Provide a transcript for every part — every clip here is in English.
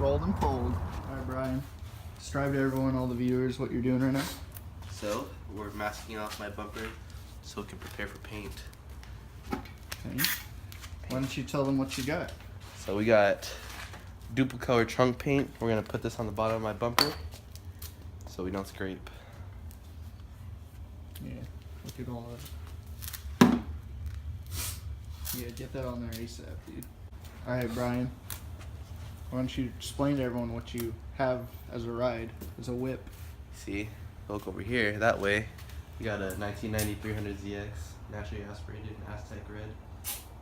rolled and pulled. All right, Brian. Describe to everyone, all the viewers, what you're doing right now. So, we're masking off my bumper so it can prepare for paint. Okay. Why don't you tell them what you got? So we got duplicate trunk paint. We're gonna put this on the bottom of my bumper so we don't scrape. Yeah, look at all that. Yeah, get that on there ASAP, dude. All right, Brian. Why don't you explain to everyone what you have as a ride, as a whip? See, look over here, that way. We got a 1990 300ZX, naturally aspirated in Aztec red.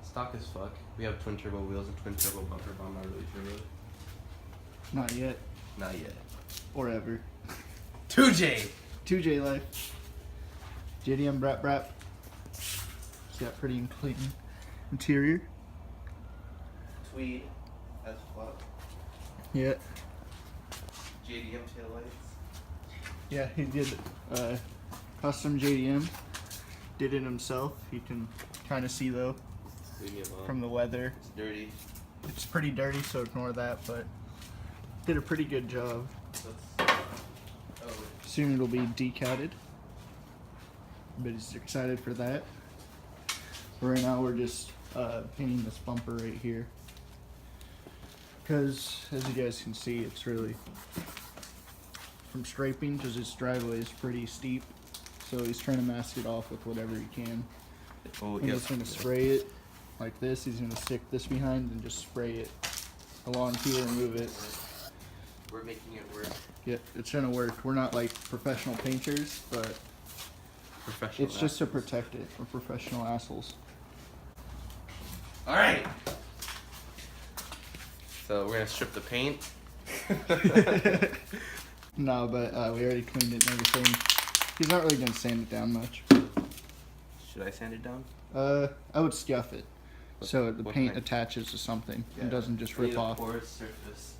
Stock as fuck. We have twin turbo wheels and twin turbo bumper, but I'm not really sure really. Not yet. Not yet. Or ever. 2J! 2J life. JDM brap brap. It's got pretty clean interior. Tweed as fuck. Yeah. JDM taillights. Yeah, he did custom JDM. Did it himself. You can kind of see though from the weather. It's dirty. It's pretty dirty, so ignore that, but did a pretty good job. Soon it'll be decatted. But he's excited for that. Right now we're just painting this bumper right here. Because, as you guys can see, it's really from scraping, because his driveway is pretty steep. So he's trying to mask it off with whatever he can. Oh, I'm just going to spray it like this. He's going to stick this behind and just spray it along here and move it. We're making it work. Yeah, it's going to work. We're not like professional painters, but Professional it's just to protect it. We're professional assholes. Alright! So we're gonna strip the paint. No, but we already cleaned it and everything. He's not really going to sand it down much. Should I sand it down? I would scuff it so the what paint kind? attaches to something and Yeah. doesn't just We rip need a off. porous surface.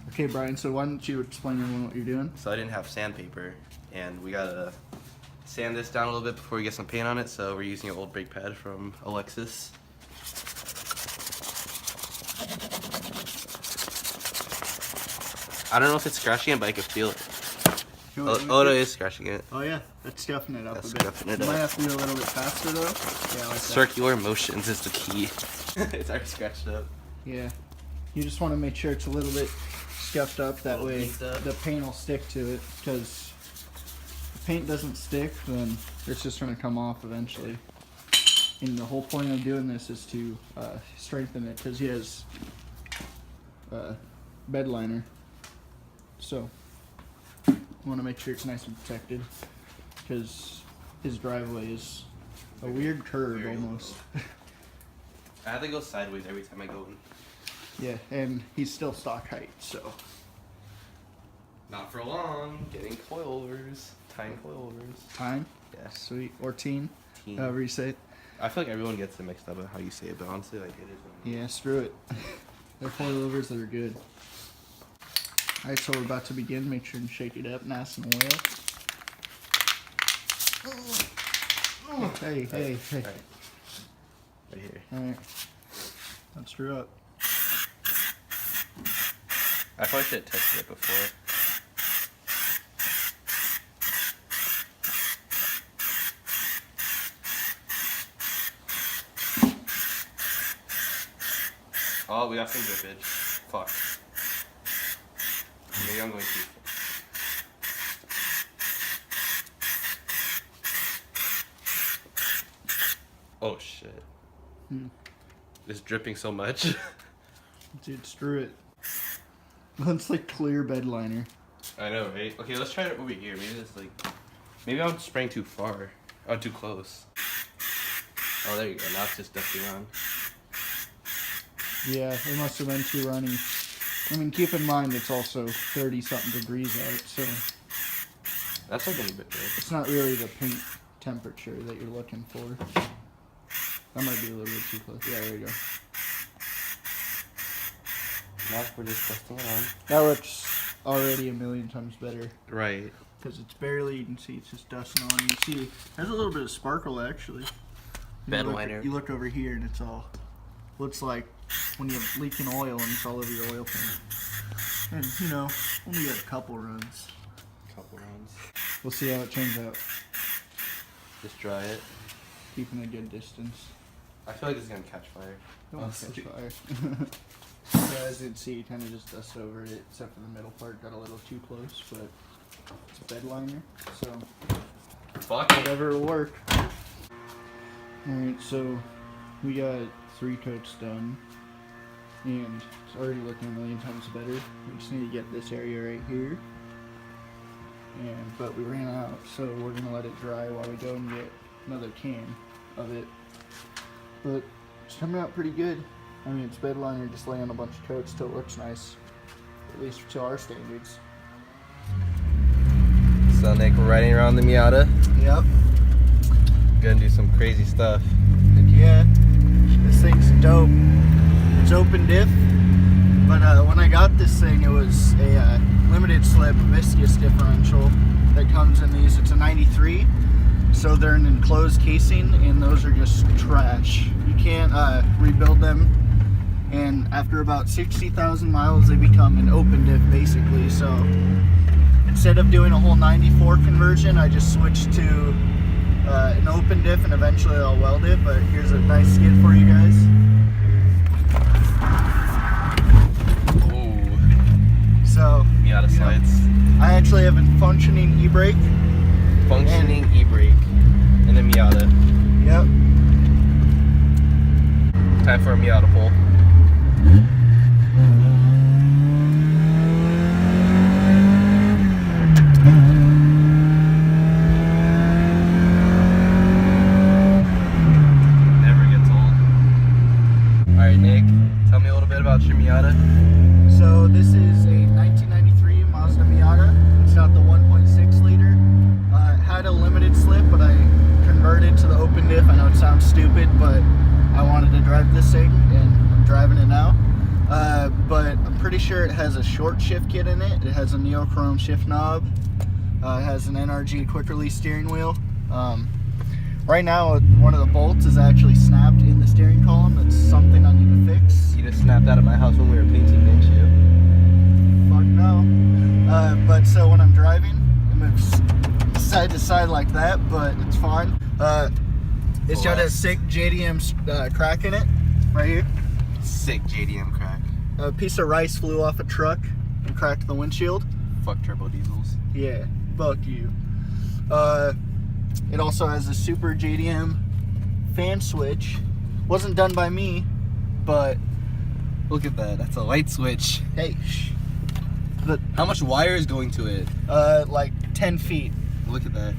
Okay, Brian, so why don't you explain to everyone what you're doing? So I didn't have sandpaper, and we gotta sand this down a little bit before we get some paint on it, so we're using an old brake pad from Alexis. I don't know if it's scratching it, but I can feel it. Oh, no, it is scratching it. Oh yeah, that's scuffing it up That's a bit. scuffing it You might up. have to do a little bit faster though. Yeah, like that. Circular motions is the key. It's already scratched up. Yeah, you just want to make sure it's a little bit scuffed up. That Little way beefed up. the paint will stick to it. Because if the paint doesn't stick, then it's just going to come off eventually. And the whole point of doing this is to strengthen it, because he has bed liner. So you want to make sure it's nice and protected, because his driveway is a weird curve Very almost. I have to go sideways every time I go in. Yeah, and he's still stock height, so. Not for long. Getting coilovers. Tying coilovers. Time? Yeah. Sweet. Or teen, Teen. however you say it. I feel like everyone gets it mixed up with how you say it, but honestly, like, it is. Yeah, screw it. They're coilovers that are good. Alright, so we're about to begin. Make sure and shake it up nice and well. Hey, hey, hey. Right. Right here. Alright. Don't screw up. I probably should have tested it before. Oh, we got some drippage. Fuck. Maybe I'm going to. Oh shit. It's dripping so much. Dude, screw it. That's like clear bed liner. I know, right? Okay, let's try it over here. Maybe it's like, maybe I'm spraying too far. Oh, too close. Oh, there you go. Now it's just dusting on. Yeah, it must have been too runny. I mean, keep in mind it's also 30-something degrees out, so That's like a bit good. it's not really the paint temperature that you're looking for. That might be a little bit too close. Yeah, there you go. Now we're just dusting it on. That looks already a million times better. Right. Because it's barely, you can see it's just dusting on. You can see there's a little bit of sparkle actually. Bed liner. You look over here and it's all, looks like when you have leaking oil and it's all over your oil paint. And, you know, only got a couple runs. Couple runs. We'll see how it turns out. Just dry it. Keeping a good distance. I feel like this is gonna catch fire. Don't want to catch fire. Yeah, as you can see, kind of just dust over it, except for the middle part got a little too close, but it's a bed liner, so Fuck it. whatever will work. Alright, so we got 3 coats done, and it's already looking a million times better. We just need to get this area right here, but we ran out, so we're gonna let it dry while we go and get another can of it. But it's coming out pretty good. I mean, it's bed liner, just laying a bunch of coats till it looks nice, at least to our standards. So Nick, we're riding around the Miata. Yep. Gonna do some crazy stuff. Heck yeah. This thing's dope. It's open diff, but when I got this thing, it was a limited slip viscous differential that comes in these. It's a 93, so they're an enclosed casing, and those are just trash. You can't rebuild them. And after about 60,000 miles, they become an open diff basically. So instead of doing a whole 94 conversion, I just switched to an open diff, and eventually I'll weld it. But here's a nice skid for you guys. Ooh. So Miata slides. I actually have a functioning e-brake. Functioning e-brake in a Miata. Yep. Time for a Miata pull. Never gets old. Alright, Nick, tell me a little bit about your Miata. So this is a 1993 Mazda Miata. It's got the 1.6 liter. It had a limited slip, but I converted to the open diff. I know it sounds stupid, but I wanted to drive this thing, and I'm driving it now. But I'm pretty sure it has a short shift kit in it. It has a neochrome shift knob. It has an NRG quick release steering wheel. Right now, one of the bolts is actually snapped in the steering column. That's something I need to fix. You just snapped out of my house when we were painting, didn't you? Fuck no. But so when I'm driving, it moves side to side like that, but it's fine. It's got a sick JDM crack in it, right here. Sick JDM crack. A piece of rice flew off a truck and cracked the windshield. Fuck turbo diesels. Yeah, fuck you. It also has a super JDM fan switch. Wasn't done by me, but Look at that. That's a light switch. hey, How much wire is going to it? like 10 feet. Look at that.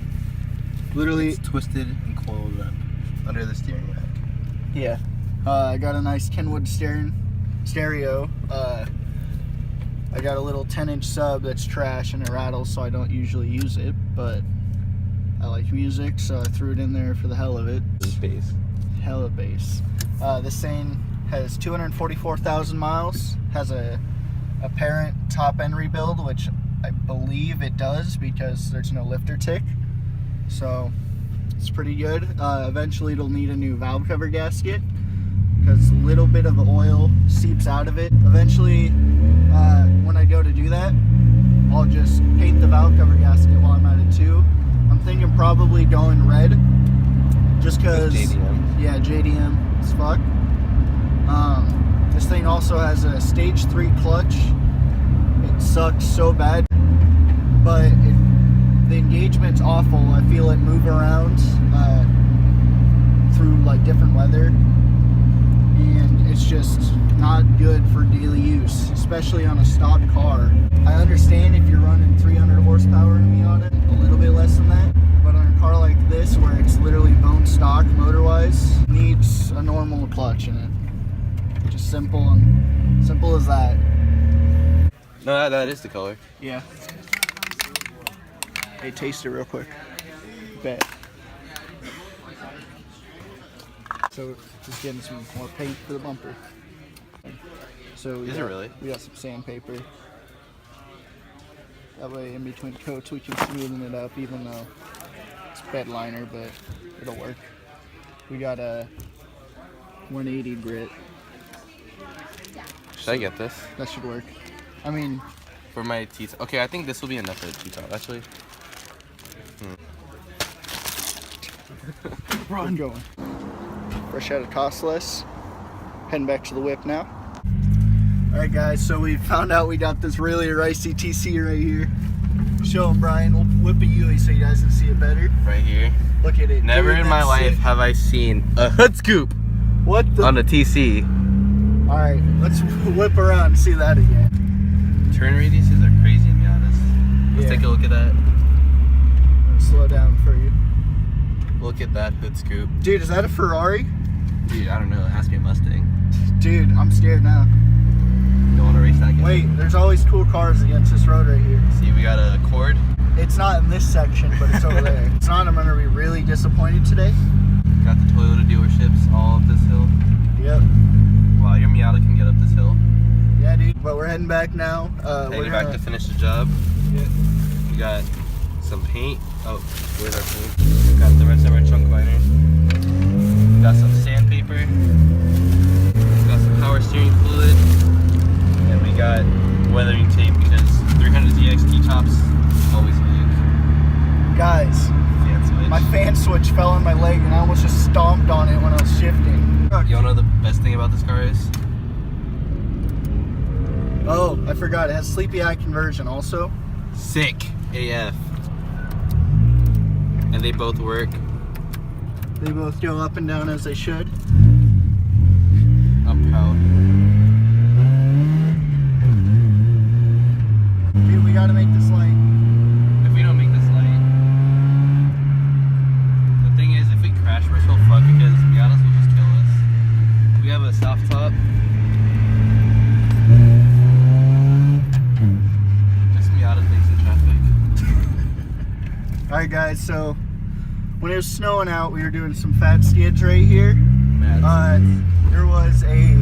Literally, It's twisted and coiled up under the steering rack. yeah. I got a nice Kenwood stereo. I got a little 10-inch sub that's trash and it rattles, so I don't usually use it, but I like music, so I threw it in there for the hell of it. Bass. Hella bass. This thing has 244,000 miles, has a apparent top end rebuild, which I believe it does because there's no lifter tick, so it's pretty good. Eventually it'll need a new valve cover gasket because a little bit of the oil seeps out of it. Eventually, when I go to do that, I'll just paint the valve cover gasket while I'm at it too. I'm thinking probably going red, just because. JDM. Yeah, JDM as fuck. This thing also has a stage 3 clutch. It sucks so bad, but the engagement's awful. I feel it move around through like different weather, and it's just not good for daily use, especially on a stock car. I understand if you're running 300 horsepower in a Miata, a little bit less than that, but on a car like this where it's literally bone stock motor-wise, needs a normal clutch in it. Just simple as that. No, that is the color. Yeah. Hey, taste it real quick. Bet. So just getting some more paint for the bumper. So Is it really? We got some sandpaper. That way, in between coats, we can smoothen it up, even though it's bed liner, but it'll work. We got a 180 grit. Should I get this? That should work. I mean, For my T-top. Okay, I think this will be enough for the T-top, actually. Run. Going. Fresh out of Costless. Heading back to the whip now. Alright guys, so we found out we got this really ricey TC right here. Show him, Brian. We'll whip a Yui so you guys can see it better. Right here. Look at it. Never Dude, in my life sick. have I seen a hood scoop What the? on a TC. Alright, let's whip around and see that again. Turn radiuses are crazy, to be honest. Let's take a look at that. Slow down for you. Look at that hood scoop. Dude, is that a Ferrari? Dude, I don't know. It has to be a Mustang. Dude, I'm scared now. Don't want to race that guy. Wait, there's always cool cars against this road right here. See, we got a Accord. It's not in this section, but it's over there. It's not, I'm gonna be really disappointed today. Got the Toyota dealerships all up this hill. Yep. Wow, your Miata can get up this hill. Yeah, dude. But we're heading back now. Heading back to finish the job. Yeah. We got some paint. Oh, where's our paint? We got the rest of our chunk liner. We got some sandpaper. We got some power steering fluid. And we got weathering tape because 300ZX T-tops always leak. Guys, Fan switch. my fan switch fell on my leg and I almost just stomped on it when I was shifting. You wanna know the best thing about this car is? Oh, I forgot. It has sleepy eye conversion also. Sick AF. And they both work. They both go up and down as they should. I'm proud. Dude, we gotta make this light. If we don't make this light, the thing is, if we crash, we're so fucked because Miatas will just kill us. We have a soft top. Just Miata things in traffic. Alright guys, so when it was snowing out, we were doing some fat skids right here. There was a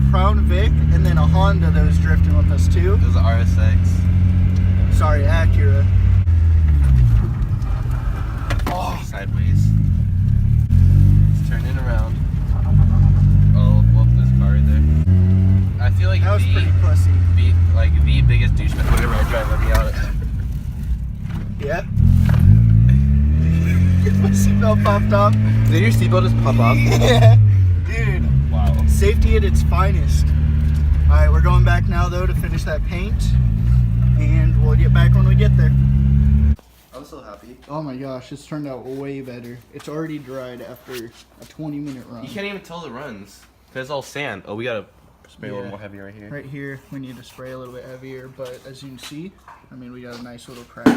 Crown Vic and then a Honda that was drifting with us too. It was an RSX. Sorry, Acura. Oh, sideways. It's turning around. Oh, well, this car right there. I feel like That was pretty pussy. the biggest douchebag whenever I drive a Miata. Yeah? My seatbelt popped off. Did your seatbelt just pop off? Yeah. Dude, Wow. safety at its finest. Alright, we're going back now though to finish that paint. And we'll get back when we get there. I'm so happy. Oh my gosh, it's turned out way better. It's already dried after a 20-minute run. You can't even tell the runs. Cause it's all sand. Oh, we gotta spray a little Yeah. more heavy right here. Right here, we need to spray a little bit heavier, but as you can see, I mean, we got a nice little crack.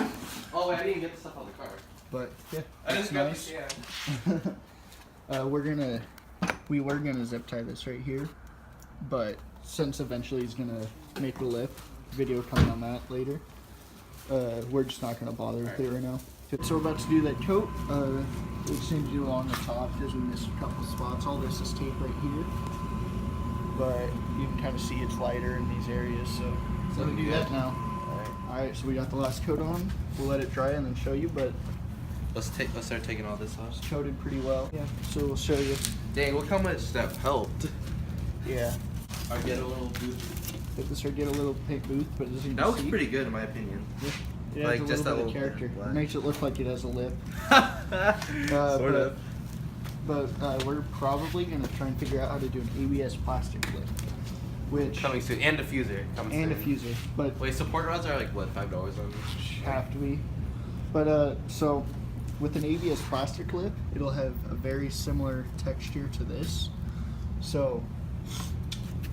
Oh, wait, I didn't get the stuff out of the car. But yeah, I that's just got nice. the can. We were gonna zip tie this right here, but since eventually he's gonna make a lip, video coming on that later. We're just not gonna bother with it right now. So we're about to do that coat. We just need to do along the top because we missed a couple spots. All this is tape right here, but you can kind of see it's lighter in these areas. So we're gonna do that now. All right. So we got the last coat on. We'll let it dry and then show you, but Let's start taking all this off. it's coated pretty well. Yeah. So we'll show you. Dang, look how much that helped. Yeah. I get a little boost. Let this get a little paint booth, but as you can That looks see, pretty good in my opinion. it like, has a just little that bit of little character. bit of black. It makes it look like it has a lip. Sort of. But we're probably gonna try and figure out how to do an ABS plastic lip, which Coming soon. And diffuser. Coming and soon. diffuser, but Wait, support rods are like what, $5 on this? have to be. But so with an ABS plastic lip, it'll have a very similar texture to this. So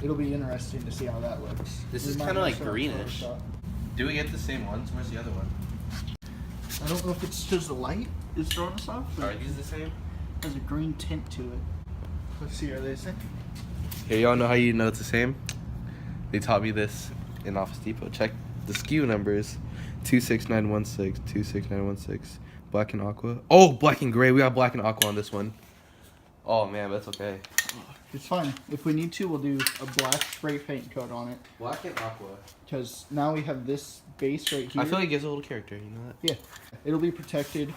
it'll be interesting to see how that looks. This We is might kinda mess like it up greenish. Photoshop. Do we get the same ones? Where's the other one? I don't know if it's just the light is throwing us off, but Are these the same? it has a green tint to it. Let's see, are they the same? Here, y'all know how you know it's the same? They taught me this in Office Depot. Check the SKU numbers. 26916, 26916. Black and aqua. Oh, black and gray. We got black and aqua on this one. Oh man, that's okay. It's fine. If we need to, we'll do a black spray paint coat on it. Black and aqua. Because now we have this base right here. I feel like it gives a little character, you know that? Yeah. It'll be protected.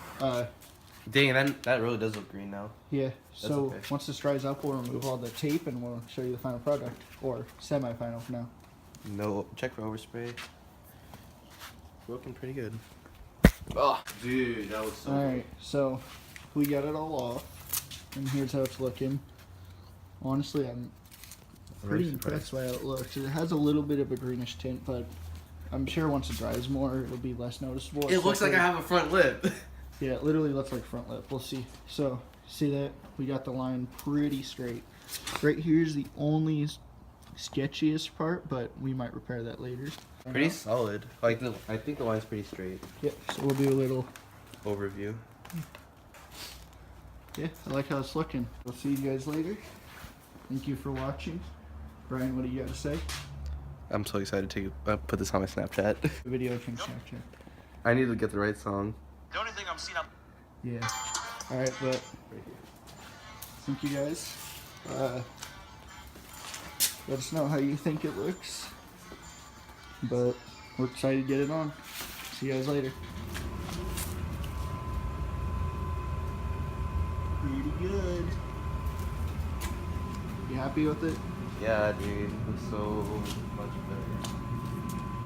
Dang, that really does look green now. Yeah. So okay. once this dries up, we'll remove all the tape and we'll show you the final product. Or semi-final for now. No, check for overspray. Working pretty good. Oh, dude, that was so good. Alright, so we got it all off, and here's how it's looking. Honestly, I'm pretty impressed by how it looks. It has a little bit of a greenish tint, but I'm sure once it dries more, it'll be less noticeable. It looks like I have a front lip. Yeah, it literally looks like front lip. We'll see. So, see that? We got the line pretty straight. Right here's the only sketchiest part, but we might repair that later. Pretty solid. Like I think the line's pretty straight. Yep, so we'll do a little Overview. Yeah, I like how it's looking. We'll see you guys later. Thank you for watching. Brian, what do you got to say? I'm so excited to put this on my Snapchat. Video can Snapchat. I need to get the right song. The only thing I'm seeing up. Yeah. Alright, but thank you guys. Let us know how you think it looks. But we're excited to get it on. See you guys later. Pretty good. You happy with it? Yeah, dude. It was so much better.